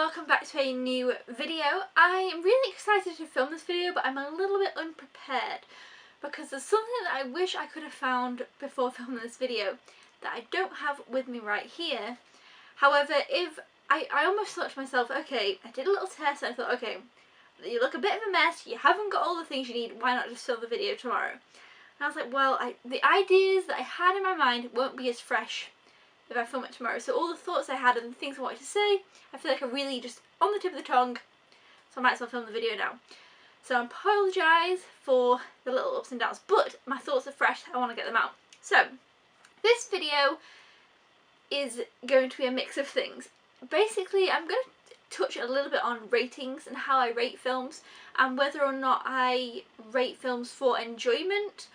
welcome back to a new video. I am really excited to film this video, but I'm a little bit unprepared because there's something that I wish I could have found before filming this video that I don't have with me right here. However, if I almost thought to myself, okay, I did a little test and I thought, okay, you look a bit of a mess, you haven't got all the things you need, why not just film the video tomorrow? And I was like, well, the ideas that I had in my mind won't be as fresh if I film it tomorrow. So all the thoughts I had and the things I wanted to say, I feel like are really just on the tip of the tongue, so I might as well film the video now. So I apologise for the little ups and downs, but my thoughts are fresh, I want to get them out. So this video is going to be a mix of things. Basically, I'm going to touch a little bit on ratings and how I rate films, and whether or not I rate films for enjoyment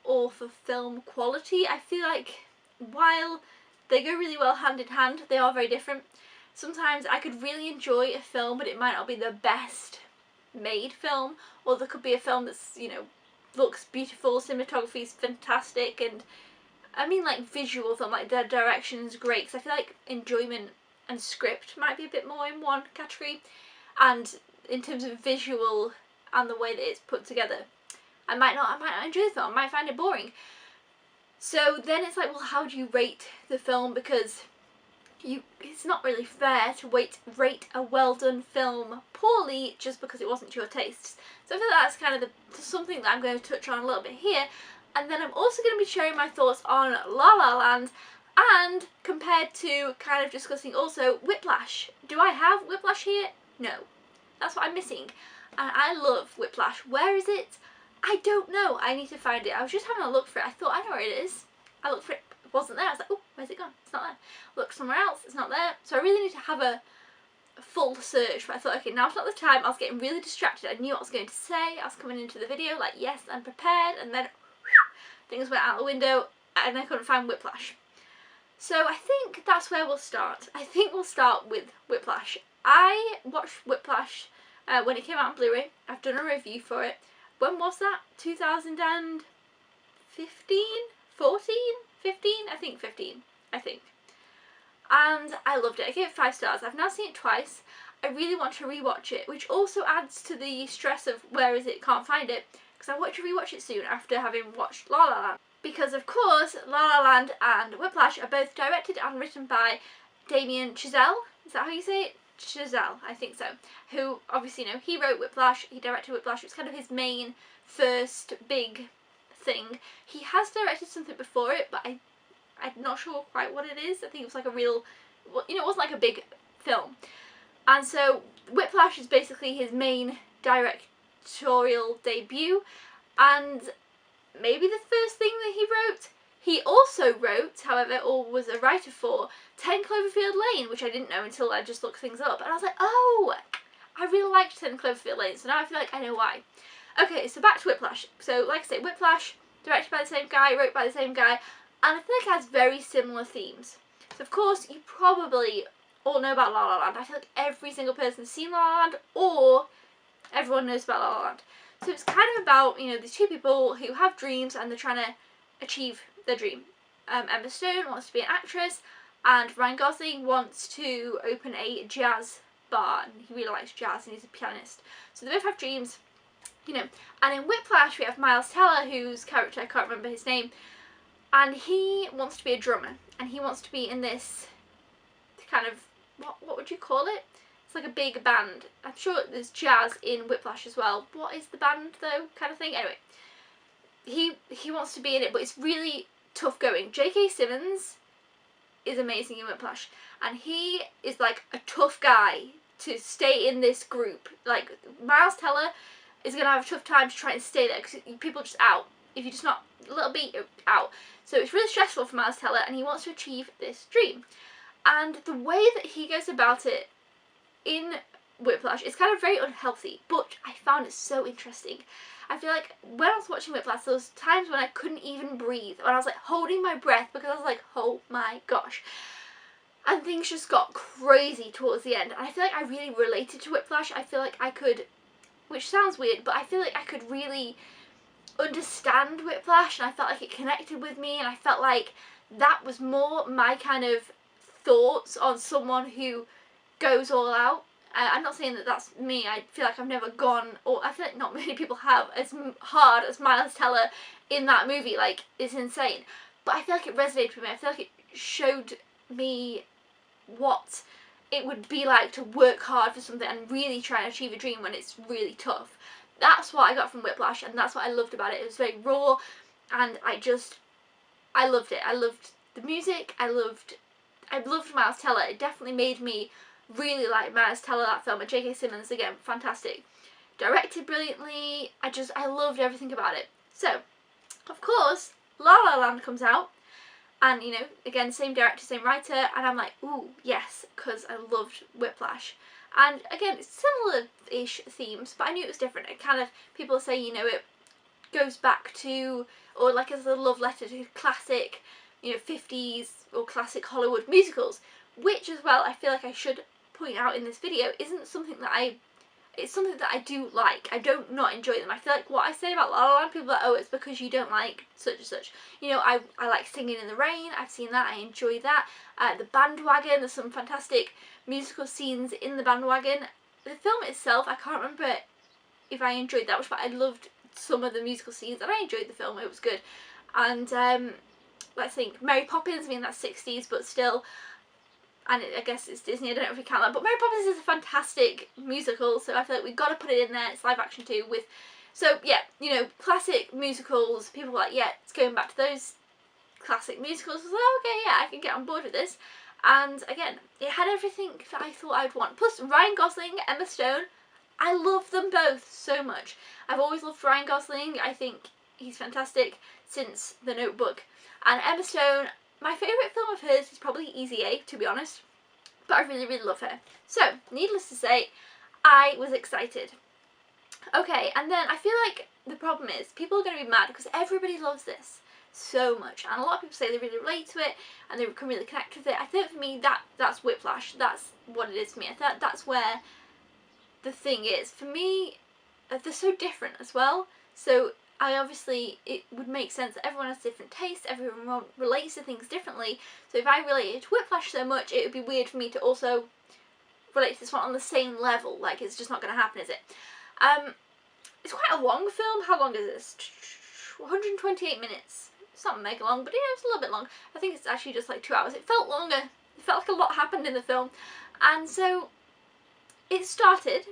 or for film quality. I feel like while they go really well hand in hand, they are very different. Sometimes I could really enjoy a film, but it might not be the best made film, or there could be a film that's, you know, looks beautiful, cinematography is fantastic, and I mean like visual film, like the direction's great, because I feel like enjoyment and script might be a bit more in one category, and in terms of visual and the way that it's put together, I might not enjoy the film, I might find it boring. So then it's like, well, how do you rate the film? Because it's not really fair to rate a well done film poorly just because it wasn't to your tastes. So I feel like that's kind of something that I'm going to touch on a little bit here. And then I'm also going to be sharing my thoughts on La La Land, and compared to kind of discussing also Whiplash. Do I have Whiplash here? No. That's what I'm missing. And I love Whiplash. Where is it? I don't know. I need to find it. I was just having a look for it. I thought, I know where it is. I looked for it. It wasn't there. I was like, oh, where's it gone? It's not there. Look somewhere else. It's not there. So I really need to have a full search. But I thought, okay, now's not the time. I was getting really distracted. I knew what I was going to say. I was coming into the video like, yes, I'm prepared. And then whew, things went out the window and I couldn't find Whiplash. So I think that's where we'll start. I think we'll start with Whiplash. I watched Whiplash when it came out on Blu-ray. I've done a review for it. When was that? 2015? 14? 15? I think 15. And I loved it. I gave it 5 stars. I've now seen it twice. I really want to rewatch it, which also adds to the stress of where is it, can't find it, because I want to rewatch it soon after having watched La La Land. Because of course, La La Land and Whiplash are both directed and written by Damien Chazelle. Is that how you say it? Chazelle, I think so. Who obviously, you know, he wrote Whiplash, he directed Whiplash. It's kind of his main first big thing. He has directed something before it, but I'm not sure quite what it is. I think it was like a real, well, you know, it wasn't like a big film. And so Whiplash is basically his main directorial debut, and maybe the first thing that he wrote. He also wrote, however, or was a writer for 10 Cloverfield Lane, which I didn't know until I just looked things up. And I was like, oh, I really liked 10 Cloverfield Lane, so now I feel like I know why. Okay, so back to Whiplash. So, like I say, Whiplash, directed by the same guy, wrote by the same guy, and I feel like it has very similar themes. So, of course, you probably all know about La La Land. I feel like every single person's seen La La Land, or everyone knows about La La Land. So it's kind of about, you know, these two people who have dreams and they're trying to achieve their dream. Emma Stone wants to be an actress, and Ryan Gosling wants to open a jazz bar, and he really likes jazz and he's a pianist. So they both have dreams, you know. And in Whiplash we have Miles Teller, whose character, I can't remember his name, and he wants to be a drummer, and he wants to be in this kind of, what would you call it? It's like a big band. I'm sure there's jazz in Whiplash as well. What is the band though, kind of thing? Anyway, he wants to be in it, but it's really tough going. J.K. Simmons is amazing in Whiplash, and he is like a tough guy to stay in this group. Like, Miles Teller is going to have a tough time to try and stay there, because people are just out. If you're just not a little bit, you're out. So it's really stressful for Miles Teller, and he wants to achieve this dream. And the way that he goes about it in Whiplash is kind of very unhealthy, but I found it so interesting. I feel like when I was watching Whiplash, there was times when I couldn't even breathe, when I was like holding my breath because I was like, oh my gosh. And things just got crazy towards the end. And I feel like I really related to Whiplash. I feel like I could, which sounds weird, but I feel like I could really understand Whiplash, and I felt like it connected with me, and I felt like that was more my kind of thoughts on someone who goes all out I'm not saying that that's me. I feel like I've never gone, or I feel like not many people have, as hard as Miles Teller in that movie. Like, it's insane. But I feel like it resonated with me. I feel like it showed me what it would be like to work hard for something and really try and achieve a dream when it's really tough. That's what I got from Whiplash, and that's what I loved about it. It was very raw, and I loved it. I loved the music. I loved Miles Teller. It definitely made me really like Miles Teller, that film. And J.K. Simmons, again, fantastic. Directed brilliantly. I loved everything about it. So, of course, La La Land comes out. And, you know, again, same director, same writer. And I'm like, ooh, yes, because I loved Whiplash. And, again, it's similar-ish themes, but I knew it was different. It kind of, people say, you know, it goes back to, or like as a love letter to classic, you know, 50s or classic Hollywood musicals, which as well I feel like I should point out in this video isn't something that it's something that I do like. I don't not enjoy them. I feel like what I say about La La Land, people are like, oh, it's because you don't like such and such. You know, I like Singing in the Rain. I've seen that. I enjoy that. The Bandwagon, there's some fantastic musical scenes in The Bandwagon. The film itself, I can't remember if I enjoyed that much, but I loved some of the musical scenes and I enjoyed the film. It was good. And let's think, Mary Poppins, I mean that's 60s, but still, and I guess it's Disney, I don't know if we count that, but Mary Poppins is a fantastic musical, so I feel like we've got to put it in there. It's live action too, so yeah, you know, classic musicals, people are like, yeah, it's going back to those classic musicals. I was like, oh, okay, yeah, I can get on board with this. And again, it had everything that I thought I'd want. Plus Ryan Gosling, Emma Stone, I love them both so much. I've always loved Ryan Gosling. I think he's fantastic since The Notebook. And Emma Stone, my favourite film of hers is probably Easy A, to be honest. But I really, really love her. So, needless to say, I was excited. Okay, and then I feel like the problem is people are going to be mad because everybody loves this so much. And a lot of people say they really relate to it and they can really connect with it. I think for me, that's Whiplash. That's what it is for me. I thought that's where the thing is. For me, they're so different as well. So it would make sense that everyone has different tastes, everyone relates to things differently. So if I related to Whiplash so much, it would be weird for me to also relate to this one on the same level. Like, it's just not going to happen, is it? It's quite a long film. How long is this? 128 minutes. It's not mega long, but yeah, it's a little bit long. I think it's actually just like 2 hours. It felt longer. It felt like a lot happened in the film. And so it started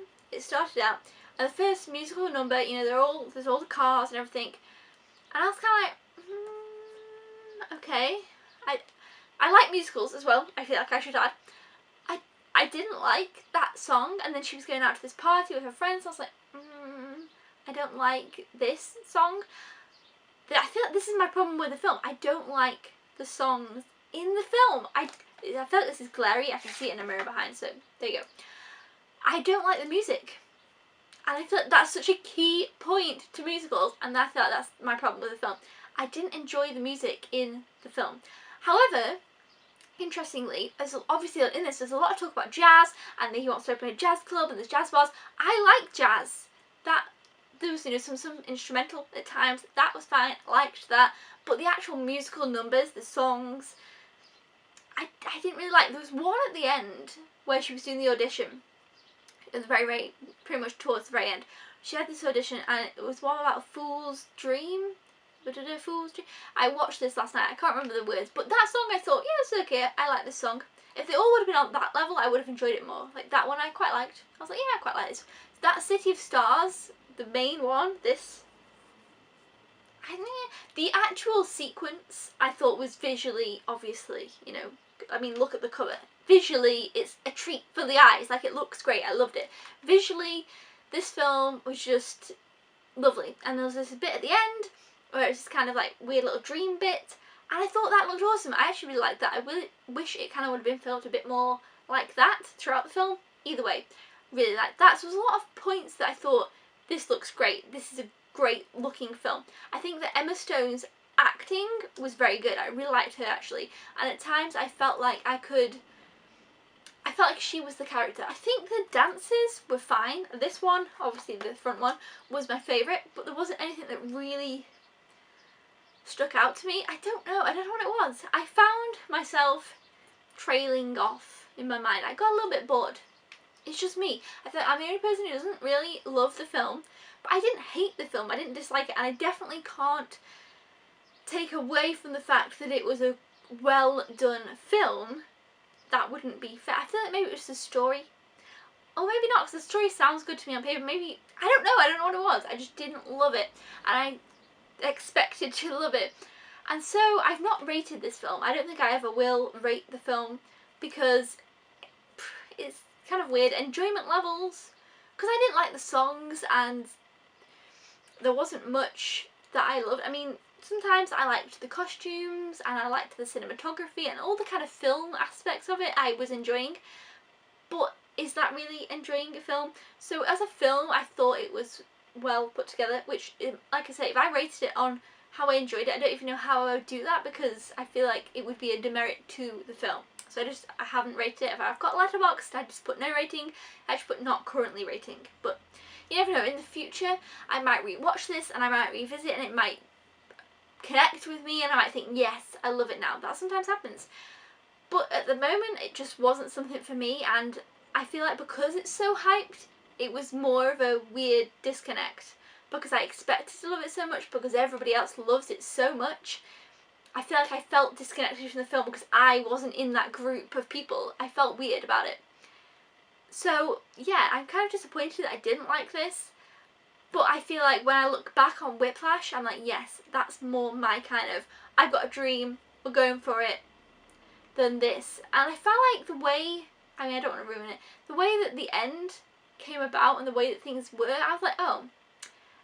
out, and the first musical number, you know, there's all the cars and everything, and I was kind of like, okay. I like musicals as well, I feel like I should add. I didn't like that song, and then she was going out to this party with her friends, so I was like, I don't like this song. I feel like this is my problem with the film. I don't like the songs in the film. I feel like this is glary. I can see it in a mirror behind, so there you go. I don't like the music. And I feel like that's such a key point to musicals, and I feel like that's my problem with the film. I didn't enjoy the music in the film. However, interestingly, obviously in this there's a lot of talk about jazz, and he wants to open a jazz club, and there's jazz bars. I like jazz. There was, you know, some instrumental at times. That was fine. I liked that. But the actual musical numbers, the songs, I didn't really like. There was one at the end where she was doing the audition. It was very, pretty much towards the very end. She had this audition, and it was one about a fool's dream. Fool's dream. I watched this last night. I can't remember the words, but that song I thought, yeah, it's okay. I like this song. If they all would have been on that level, I would have enjoyed it more. Like that one, I quite liked. I was like, yeah, I quite like this. That City of Stars, the main one. The actual sequence I thought was visually, obviously, you know, I mean, look at the cover. Visually, it's a treat for the eyes. Like, it looks great. I loved it. Visually, this film was just lovely. And there was this bit at the end where it's just kind of like weird little dream bit. And I thought that looked awesome. I actually really liked that. I really wish it kind of would have been filmed a bit more like that throughout the film. Either way, really liked that. So there was a lot of points that I thought, this looks great. This is a great looking film. I think that Emma Stone's acting was very good. I really liked her actually, and at times I felt like she was the character. I think the dances were fine. This one, obviously the front one, was my favourite, but there wasn't anything that really stuck out to me. I don't know what it was. I found myself trailing off in my mind. I got a little bit bored. It's just me. I feel like I'm the only person who doesn't really love the film, but I didn't hate the film, I didn't dislike it, and I definitely can't take away from the fact that it was a well done film. That wouldn't be fair. I feel like maybe it was the story. Or maybe not, because the story sounds good to me on paper. Maybe, I don't know what it was. I just didn't love it. And I expected to love it. And so I've not rated this film. I don't think I ever will rate the film because it's kind of weird. Enjoyment levels, because I didn't like the songs and there wasn't much that I loved. I mean, sometimes I liked the costumes and I liked the cinematography and all the kind of film aspects of it I was enjoying. But is that really enjoying a film? So as a film, I thought it was well put together, which, like I say, if I rated it on how I enjoyed it, I don't even know how I would do that because I feel like it would be a demerit to the film. So I haven't rated it. If I've got Letterboxd, I just put no rating. I just put not currently rating. But you never know, in the future I might rewatch this and I might revisit and it might connect with me and I might think, yes, I love it now. That sometimes happens. But at the moment it just wasn't something for me, and I feel like because it's so hyped, it was more of a weird disconnect. Because I expected to love it so much, because everybody else loves it so much, I feel like I felt disconnected from the film because I wasn't in that group of people. I felt weird about it. So yeah, I'm kind of disappointed that I didn't like this, but I feel like when I look back on Whiplash, I'm like, yes, that's more my kind of, I've got a dream, we're going for it, than this. And I felt like the way, I mean, I don't want to ruin it, the way that the end came about and the way that things were, I was like, oh,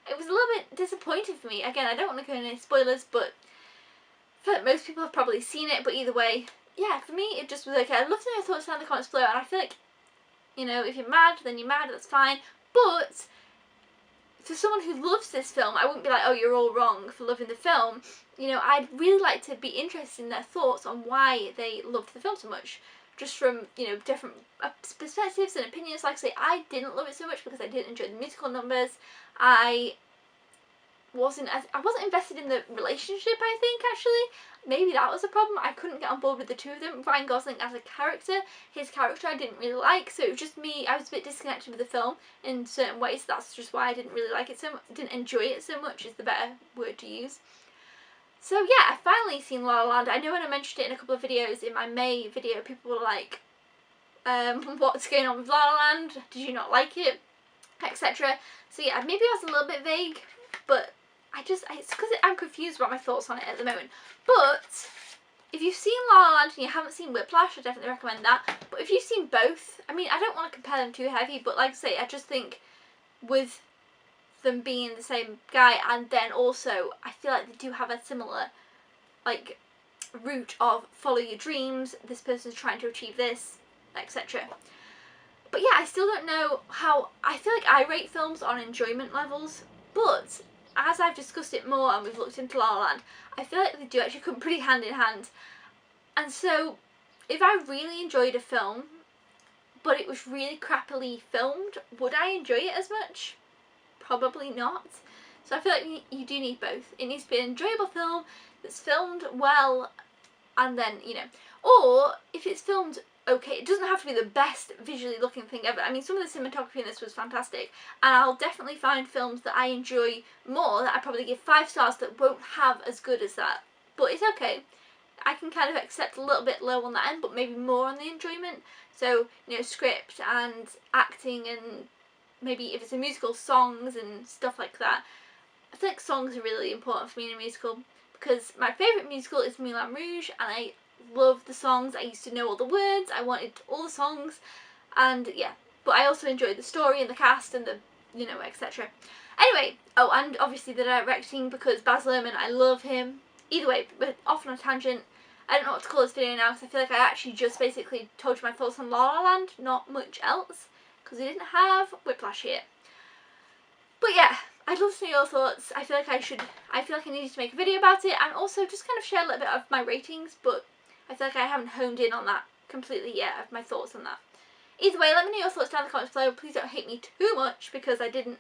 it was a little bit disappointing for me. Again, I don't want to go into any spoilers, but I feel like most people have probably seen it, but either way, yeah, for me, it just was okay. I'd love to know your thoughts down in the comments below, and I feel like, you know, if you're mad, then you're mad, that's fine, but for someone who loves this film, I wouldn't be like, oh, you're all wrong for loving the film. You know, I'd really like to be interested in their thoughts on why they loved the film so much. Just from, you know, different perspectives and opinions. Like I say, I didn't love it so much because I didn't enjoy the musical numbers. I wasn't invested in the relationship, I think, actually. Maybe that was a problem. I couldn't get on board with the two of them. Ryan Gosling as a character, his character I didn't really like, so it was just me, I was a bit disconnected with the film in certain ways. That's just why I didn't really like it so much, didn't enjoy it so much is the better word to use. So yeah, I've finally seen La La Land. I know when I mentioned it in a couple of videos, in my May video, people were like, what's going on with La La Land? Did you not like it? Etc. So yeah, maybe I was a little bit vague, but it's because I'm confused about my thoughts on it at the moment. But if you've seen La La Land and you haven't seen Whiplash, I definitely recommend that. But if you've seen both, I mean, I don't want to compare them too heavy, but like I say, I just think with them being the same guy, and then also I feel like they do have a similar like route of follow your dreams, this person's trying to achieve this, etc. But yeah, I still don't know how, I feel like I rate films on enjoyment levels, but as I've discussed it more and we've looked into La La Land, I feel like they do actually come pretty hand in hand. And so if I really enjoyed a film but it was really crappily filmed, would I enjoy it as much? Probably not. So I feel like you do need both. It needs to be an enjoyable film that's filmed well, and then, you know, or if it's filmed okay, it doesn't have to be the best visually looking thing ever. I mean, some of the cinematography in this was fantastic, and I'll definitely find films that I enjoy more that I probably give 5 stars that won't have as good as that. But it's okay. I can kind of accept a little bit low on that end, but maybe more on the enjoyment. So, you know, script and acting, and maybe if it's a musical, songs and stuff like that. I feel like songs are really important for me in a musical, because my favourite musical is Moulin Rouge, and I love the songs. I used to know all the words, I wanted all the songs, and yeah, but I also enjoyed the story and the cast and the, you know, etc. Anyway, oh, and obviously the directing, because Baz Luhrmann, I love him. Either way, but off on a tangent, I don't know what to call this video now, because I feel like I actually just basically told you my thoughts on La La Land, not much else, because we didn't have Whiplash here. But yeah, I'd love to know your thoughts. I feel like I needed to make a video about it, and also just kind of share a little bit of my ratings, but I feel like I haven't honed in on that completely yet, of my thoughts on that. Either way, let me know your thoughts down in the comments below. Please don't hate me too much, because I didn't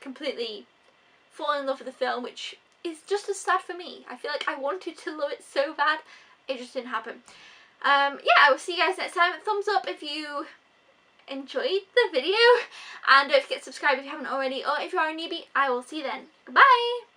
completely fall in love with the film, which is just as sad for me. I feel like I wanted to love it so bad, it just didn't happen. Yeah, I will see you guys next time. Thumbs up if you enjoyed the video, and don't forget to subscribe if you haven't already, or if you are a newbie, I will see you then. Goodbye!